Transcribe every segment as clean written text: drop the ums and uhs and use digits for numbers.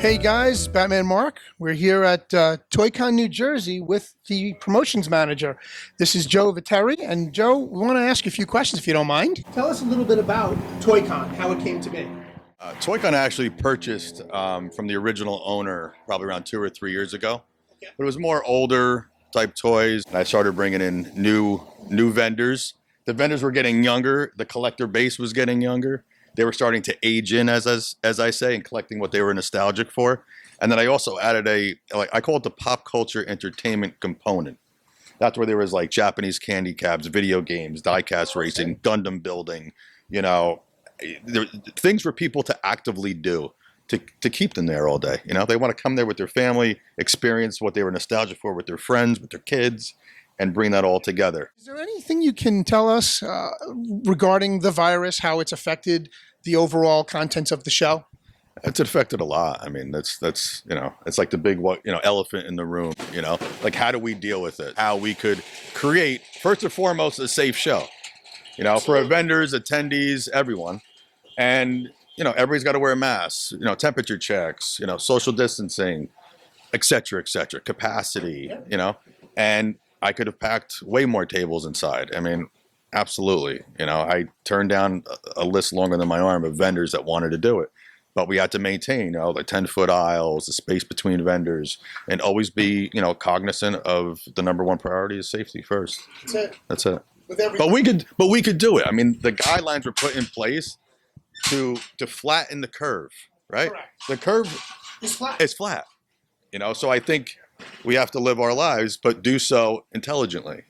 Hey guys, Batman Mark. We're here at ToyCon, New Jersey with the promotions manager. This is Joe Veteri. And Joe, we want to ask you a few questions if you don't mind. Tell us a little bit about ToyCon, how it came to be. ToyCon actually purchased from the original owner probably around 2 or 3 years ago. Okay. But it was more older type toys. And I started bringing in new vendors. The vendors were getting younger. The collector base was getting younger. They were starting to age in, as I say, and collecting what they were nostalgic for. And then I also added I call it the pop culture entertainment component. That's where there was like Japanese candy cabs, video games, die-cast racing, Gundam building, things for people to actively do to keep them there all day. They want to come there with their family, experience what they were nostalgic for with their friends, with their kids, and bring that all together. Is there anything you can tell us regarding the virus, how it's affected the overall contents of the show? It's affected a lot. I mean, that's it's like the big elephant in the room. Like how do we deal with it? How we could create first and foremost a safe show. For our vendors, attendees, everyone, and everybody's got to wear masks. Temperature checks. Social distancing, et cetera, capacity. And I could have packed way more tables inside. I mean, absolutely. I turned down a list longer than my arm of vendors that wanted to do it. But we had to maintain, the 10-foot aisles, the space between vendors, and always be, cognizant of the number one priority is safety first. That's it. But we could do it. I mean, the guidelines were put in place to flatten the curve, right? Correct. The curve is flat. So I think we have to live our lives, but do so intelligently,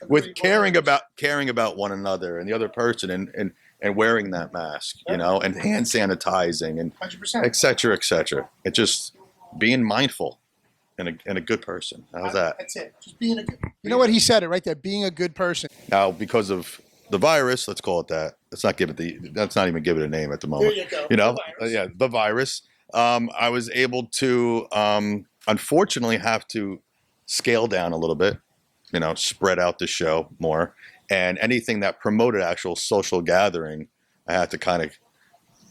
with caring about one another and the other person and wearing that mask, and hand sanitizing and 100%. et cetera. It's just being mindful and a good person. How's that? That's it. Just being a good, you know what, he said it right there, being a good person. Now, because of the virus, let's call it that. Let's not even give it a name at the moment. There you go. The virus. I was able to, unfortunately, have to scale down a little bit, spread out the show more, and anything that promoted actual social gathering, I had to kind of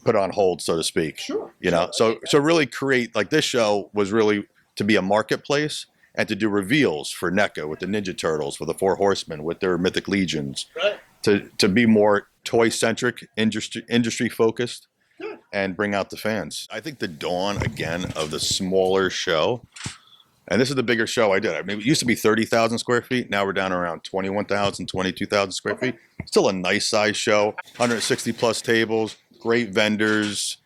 put on hold, so to speak. Sure. So really create, like, this show was really to be a marketplace and to do reveals for NECA with the Ninja Turtles, for the Four Horsemen, with their Mythic Legions, right. To be more toy-centric, industry-focused, and bring out the fans. I think the dawn, again, of the smaller show, and this is the bigger show I did. I mean, it used to be 30,000 square feet. Now we're down around 21,000, 22,000 square feet. Still a nice size show, 160 plus tables, great vendors,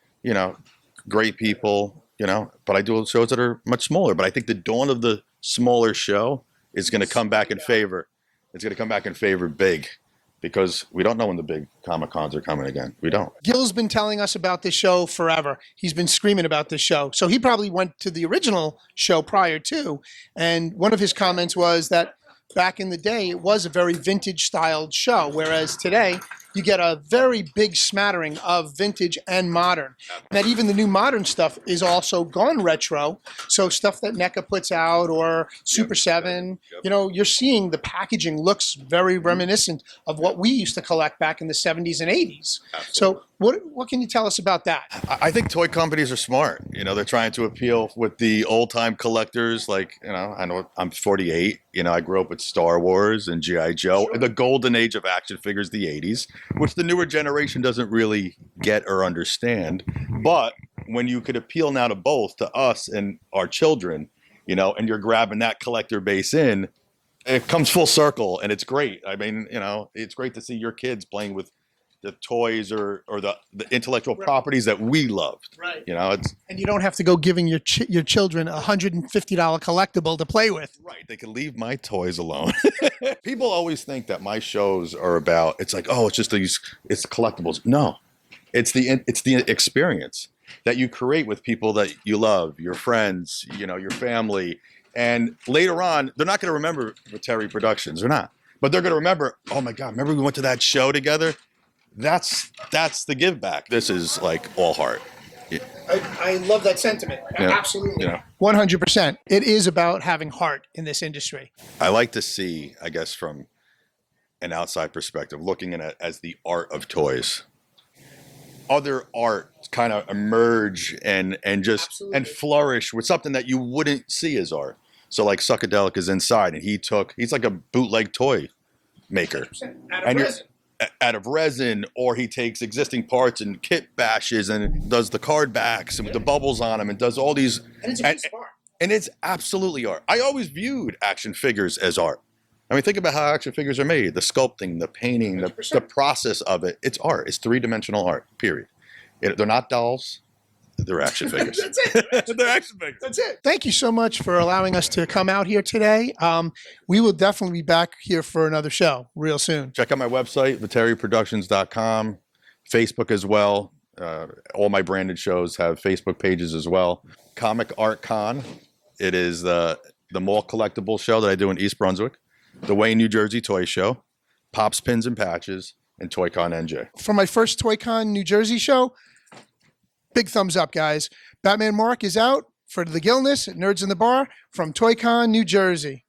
great people, but I do shows that are much smaller. But I think the dawn of the smaller show is going to come back in favor. It's going to come back in favor big, because we don't know when the big Comic-Cons are coming again. We don't. Gil's been telling us about this show forever. He's been screaming about this show. So he probably went to the original show prior to, and one of his comments was that back in the day, it was a very vintage styled show, whereas today you get a very big smattering of vintage and modern. And that even the new modern stuff is also gone retro. So stuff that NECA puts out or Super 7, you're seeing the packaging looks very reminiscent of what we used to collect back in the 70s and 80s. So what can you tell us about that? I think toy companies are smart. They're trying to appeal with the old-time collectors. Like, I know I'm 48. I grew up with Star Wars and G.I. Joe, the golden age of action figures, the 80s, which the newer generation doesn't really get or understand. But when you could appeal now to both, to us and our children, and you're grabbing that collector base in, it comes full circle, and it's great. I mean, it's great to see your kids playing with the toys or the intellectual properties that we loved. Right. And you don't have to go giving your children a $150 collectible to play with. Right. They can leave my toys alone. People always think that my shows are about, it's like, oh, it's just it's collectibles. No, it's the experience that you create with people that you love, your friends, your family. And later on, they're not going to remember Veteri Productions. They're not. But they're going to remember, oh my God, remember we went to that show together? That's the give back. This is like all heart. I love that sentiment. Yeah. Absolutely. 100%. It is about having heart in this industry. I like to see, I guess, from an outside perspective, looking at it as the art of toys. Other art kind of emerge and and flourish with something that you wouldn't see as art. So like Suckadelic is inside, and he's like a bootleg toy maker. Out of resin, or he takes existing parts and kit bashes and does the card backs and with the bubbles on them and does all these. And it's a piece of art. And it's absolutely art. I always viewed action figures as art. I mean, think about how action figures are made: the sculpting, the painting, the process of it. It's art. It's three-dimensional art. Period. They're not dolls. They're action figures. That's it. They're action figures. That's it. Thank you so much for allowing us to come out here today. We will definitely be back here for another show real soon. Check out my website, VeteriProductions.com, Facebook as well. All my branded shows have Facebook pages as well. Comic Art Con. It is the mall collectible show that I do in East Brunswick. The Wayne, New Jersey Toy Show. Pops, Pins, and Patches. And ToyConNJ. For my first ToyCon New Jersey show, big thumbs up, guys. Batman Mark is out for the Gilness at Nerds in the Bar from ToyCon New Jersey.